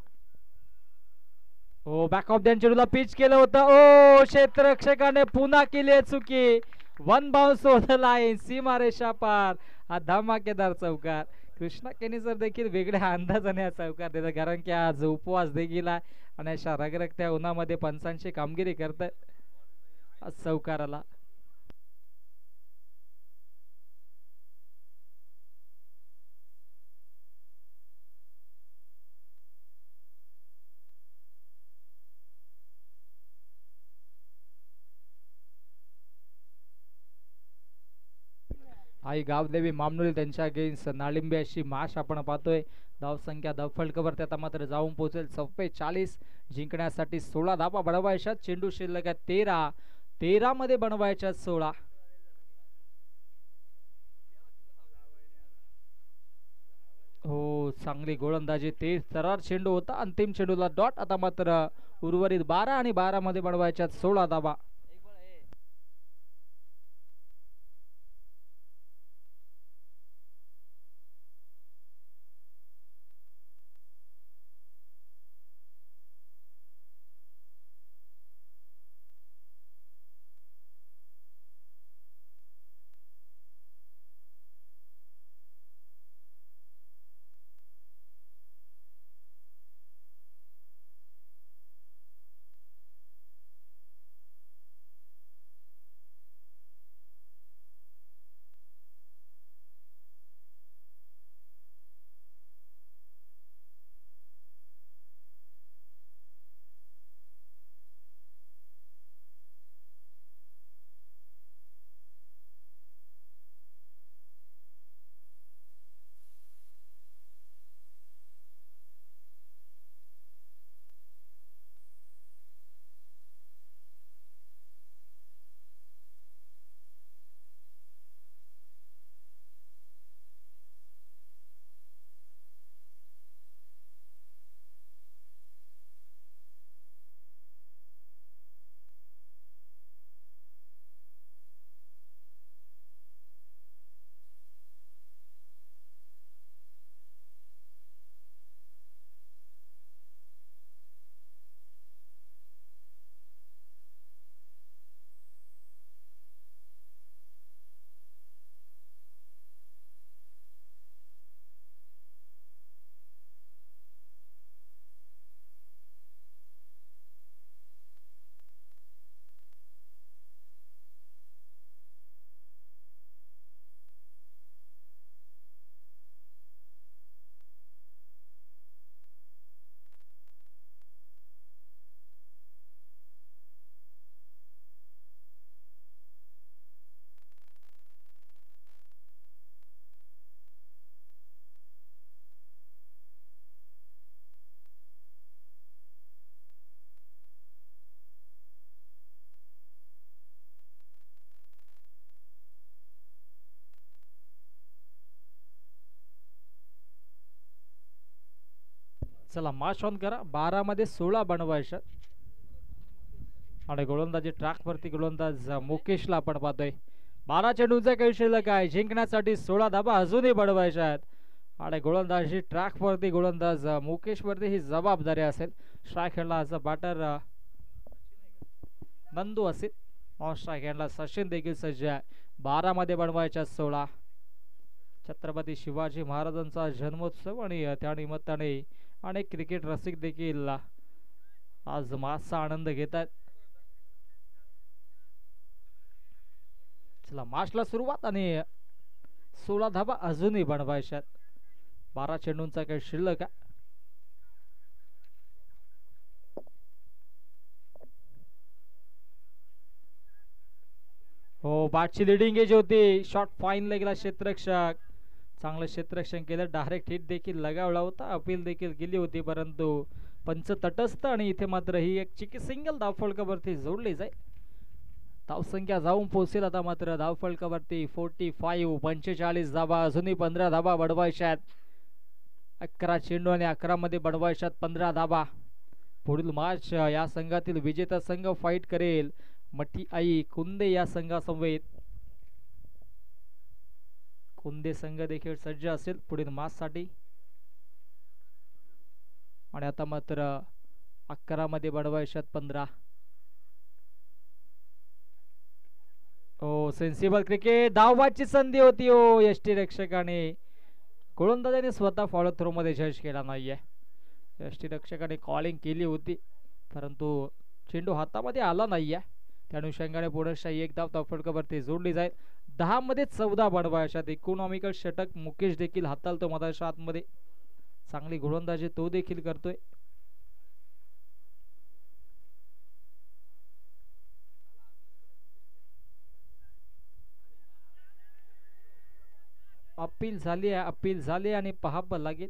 बॅक ऑफ द चेंडूला पिच केलं होतं. क्षेत्ररक्षकाने पुन्हा केली चुकी. 1 बाउन्स होत लाईन सीमारेषा पार. हा धमाकेदार चौकार. कृष्णा केनीसर देखील वेगळ्या अंदाजाने हा चौकार देतात कारण की आज उपवास देखील आहे आणि अशा रगरगत्या उन्हामध्ये पंचांची कामगिरी करतात. चौकाराला आई गावदेवी मामनुली त्यांच्या अगेन्स्ट नाळिंबे अशी माश आपण पाहतोय. धावसंख्या धावफलकावरती आता मात्र जाऊन पोहोचेल 44. जिंकण्यासाठी 16 धावा बनवायच्या. चेंडू शिल्लक आहे 13 मध्ये बनवायच्या 16. चांगली गोलंदाजी. तेज तरार चेंडू होता. अंतिम चेंडूला डॉट. आता मात्र उर्वरित 12 आणि 12 मध्ये बनवायच्या 16 धावा. चला माश ऑन करा. 12 मध्ये 16 बनवायच्या आणि गोलंदाजी ट्रॅक वरती गोलंदाज मुकेशला आपण पाहतोय. 12 चेंडूंचा खेळ शिल्लक आहे. जिंकण्यासाठी 16 धाबा अजूनही बनवायच्या आहेत आणि गोलंदाजी ट्रॅक वरती गोलंदाज मुकेश वरती ही जबाबदारी असेल. स्ट्राईक हँडला आज बॅटर नंदू असेल. ऑन स्ट्राईक हँडला सचिन देखील सज्ज आहे. 12 मध्ये बनवायच्या 16. छत्रपती शिवाजी महाराजांचा जन्मोत्सव आणि त्या निमित्ताने अनेक क्रिकेट रसिक देखील आज मासचा आनंद घेत आहेत. चला मार्चला सुरुवात आणि 16 धाबा अजूनही बनवायच्यात. 12 चेंडूंचा काही शिल्लक आहे. हो बॅटची लिडिंग एज होती. शॉट फाईन लेगला क्षेत्ररक्षक चांगलं क्षेत्ररक्षण केलं. डायरेक्ट हिट देखील लगावला होता. अपील देखील केली होती परंतु पंच तटस्थ आणि इथे मात्र ही एक चिकी सिंगल धावफलकावरती जोडली जाईल. धावसंख्या जाऊन पोहोचेल आता मात्र धावफलकावरती 45. 45 धाबा अजूनही 15 धाबा बनवायच्या आहेत. 11 चेंडू आणि 11 मध्ये बनवायच्यात 15 धाबा. पुढील मॅच या संघातील विजेता संघ फाईट करेल मठी आई कुंदे या संघासमवेत. कुंदे संघ देखील सज्ज असेल पुढील मॅच साठी आणि आता मात्र 11 मध्ये बनवायच्यात 15. ओ सेन्सिबल क्रिकेट. धावबाची संधी होती ओ यष्टी रक्षकाने. गोलंदाजाने स्वतः फॉलो थ्रो मध्ये जज केला नाहीये. यष्टी रक्षकाने कॉलिंग केली होती परंतु चेंडू हातामध्ये आला नाहीये. त्या अनुषंगाने पुढे एक धाव धावफलकावरती जोडली जाईल. 10 मध्ये 14 बनवायच्यात. इकॉनॉमिकल षटक मुकेश देखील हाताळतो मधाच्या आतमध्ये. चांगली गोलंदाजी तो देखील करतोय. अपील झाली आहे. अपील झाली आणि पहावं लागेल.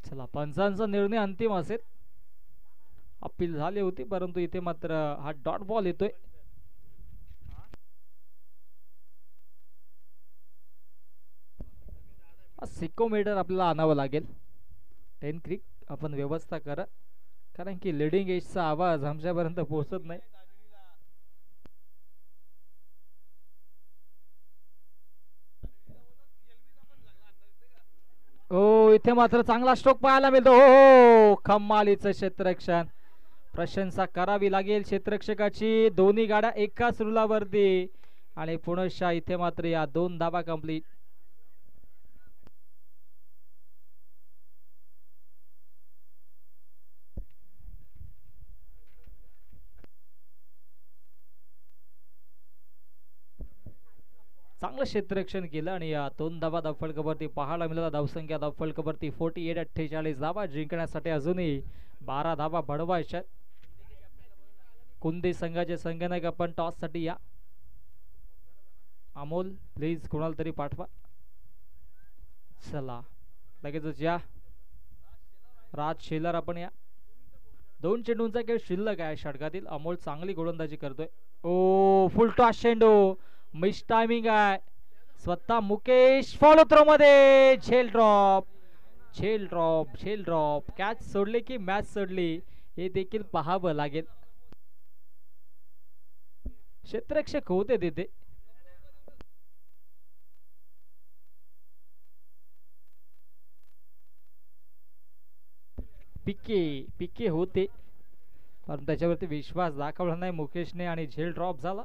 चला पंचांचा निर्णय अंतिम असेल. अपील झाली होती परंतु इथे मात्र हा डॉट बॉल येतोय. सिकोमीटर आपल्याला आणावं लागेल. 10 क्रिक आपण व्यवस्था करा कारण की लिडिंग एजचा आवाज आमच्यापर्यंत पोहोचत नाही. ओ इथे मात्र चांगला स्ट्रोक पाहायला मिळतो. हो खम्मालीचं क्षेत्ररक्षण. प्रशंसा करावी लागेल क्षेत्ररक्षकाची. दोन्ही गाड्या एकाच रुलावरती आणि पुनश्च इथे मात्र या 2 धाबा कंप्लीट. चांगलं क्षेत्ररक्षण केलं आणि या 2 धाबा धावफलकावरती पाहायला मिळाला. धावसंख्या धावफलकावरती 48. 48 धाबा जिंकण्यासाठी अजूनही 12 धाबा बनवायच्या. कुंदे संघाचे संगणक आपण टॉस साठी या. अमोल प्लीज कोणाला तरी पाठवा. चला लगेचच या. राज शेलर आपण या. 2 चेंडूंचा खेळ शिल्लक आहे षटकातील. अमोल चांगली गोलंदाजी करतोय. ओ फुल टॉस चेंडू. मिस टायमिंग आहे. स्वतः मुकेश फॉलो थ्रो मध्ये. झेल ड्रॉप. झेल ड्रॉप. झेल ड्रॉप. कॅच सोडली की मॅच सोडली हे देखील पाहावं लागेल. क्षेत्ररक्षक होते तिथे. पिके होते पण त्याच्यावरती विश्वास दाखवला नाही मुकेशने आणि झेल ड्रॉप झाला.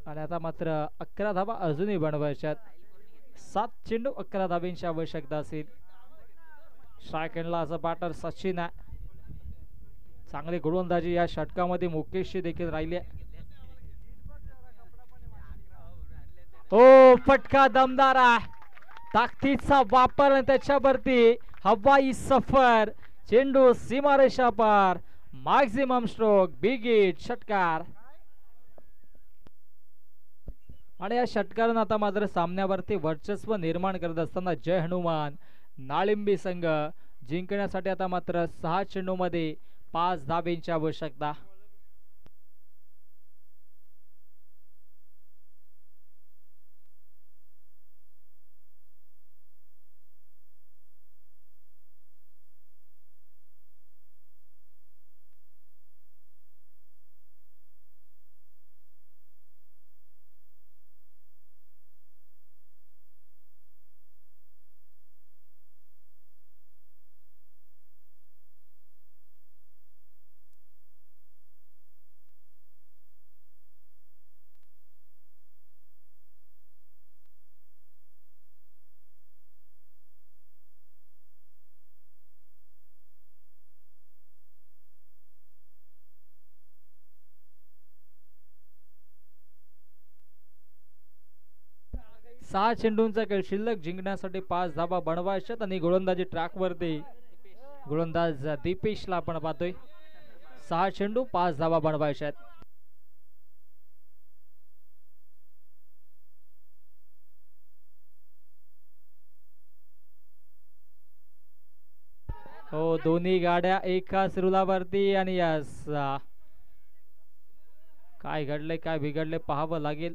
आणि आता मात्र 11 धाबा अजूनही बनवायच्यात. 7 चेंडू 11 धाब्यांची आवश्यकता असेल. स्ट्राईक हँडला असा बॅटर सचिन आहे. चांगली गोलंदाजी या षटकामध्ये मुकेशची देखील राहिली आहे. ओ फटका दमदार आहे. ताकदीचा वापर आणि त्याच्यावरती हवाई सफर. चेंडू सीमारेषा पार. Maximum stroke. Big hit. षटकार. आणि या षटकारानं आता मात्र सामन्यावरती वर्चस्व निर्माण करत असताना जय हनुमान नाळिंबी संघ जिंकण्यासाठी आता मात्र 6 चेंडूमध्ये 5 धाब्यांची आवश्यकता. सहा चेंडूंचा खेळ शिल्लक, जिंकण्यासाठी 5 धाबा बनवायच्यात आणि गोलंदाजी ट्रॅक वरती गोलंदाज दीपेशला आपण पाहतोय. 6 चेंडू 5 धाबा बनवायच्यात. हो, दोन्ही गाड्या एकाच रुलावरती आणि यस, काय घडले काय बिघडले पाहावं लागेल.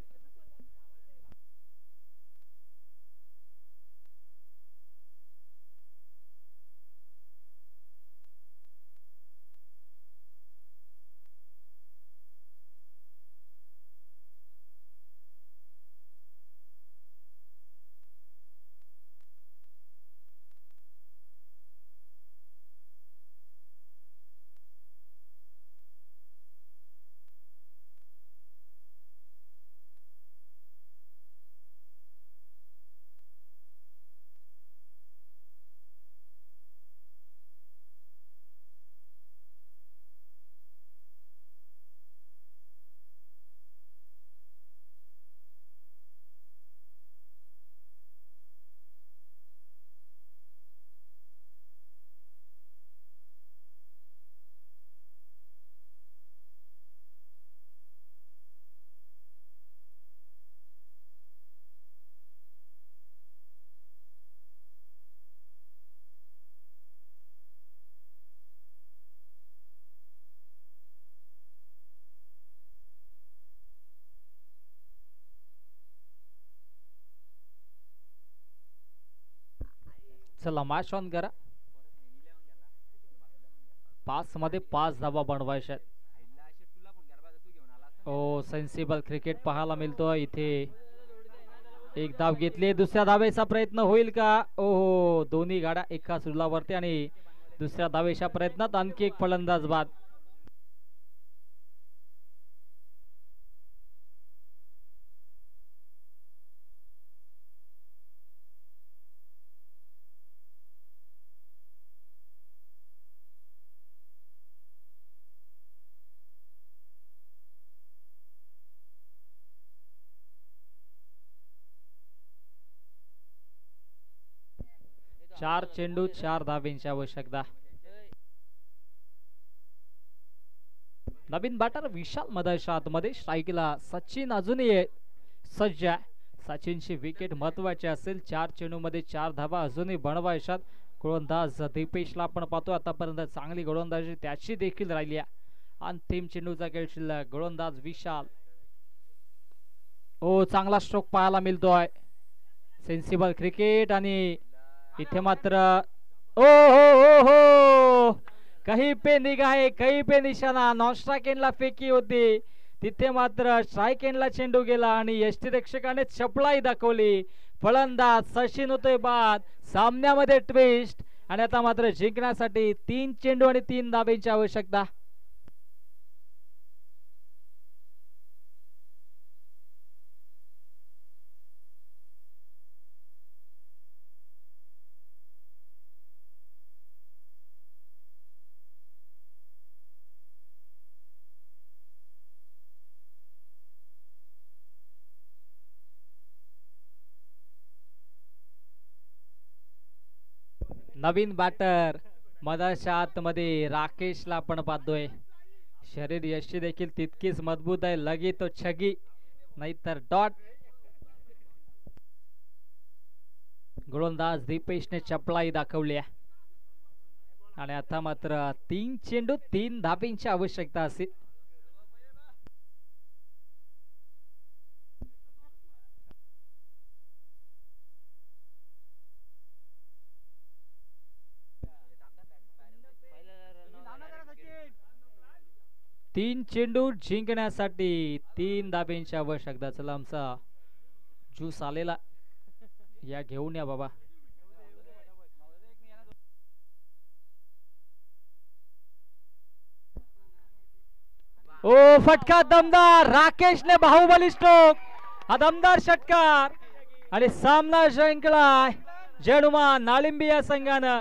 चला मॅच ऑन करा. 5 मध्ये 5 धाबा बनवायच्या. ओ, सेन्सिबल क्रिकेट पाहायला मिळतोय इथे. एक धाव घेतली, दुसऱ्या धावेचा प्रयत्न होईल का? ओहो, दोन्ही गाड्या एकाच रुलावरती आणि दुसऱ्या धावेच्या प्रयत्नात आणखी एक फलंदाज बाद. चार चेंडू 4 धाब्यांची आवश्यकता. नवीन बॅटर विशाल मैदानाच्या आतमध्ये. स्ट्राईकला सचिन अजूनही सज्ज आहे. सचिनची विकेट महत्वाची असेल. 4 चेंडू मध्ये 4 धाबा अजूनही बनवायच्यात. गोलंदाज दीपेशला आपण पाहतो, आतापर्यंत चांगली गोलंदाजी त्याची देखील राहिली आहे. अंतिम चेंडूचा खेळ शिल्लक. गोलंदाज विशाल. ओ, चांगला स्ट्रोक पाहायला मिळतोय. सेन्सिबल क्रिकेट आणि इथे मात्र ओ हो हो हो, कहीं पे निगाहे कहीं पे निशाणा. नॉन स्ट्राईक एंडला फेकी होती, तिथे मात्र स्ट्राईक एंडला चेंडू गेला आणि यष्टीरक्षकाने चपळाई दाखवली. फलंदाज सचिन होतोय बाद. सामन्यामध्ये ट्विस्ट आणि आता मात्र जिंकण्यासाठी 3 चेंडू आणि 3 धाब्यांची आवश्यकता. नवीन बॅटर मधाच्या आतमध्ये राकेशला आपण पाहतोय. शरीर यष्टी देखील तितकीच मजबूत आहे. लगी तो छगी नाहीतर डॉट. गोलंदाज दीपेशने चपळाई दाखवली आहे. आणि आता मात्र 3 चेंडू 3 धाबींची आवश्यकता असेल. तीन चेंडू जिंकण्यासाठी 3 धाबींची आवश्यकता. चला आमचा ज्यूस आलेला, या घेऊन या बाबा. ओ फटका दमदार, राकेशने बाहुबली स्ट्रोक, हा दमदार षटकार आणि सामना जिंकलाय जेणुमा नाळिंबी या संघानं.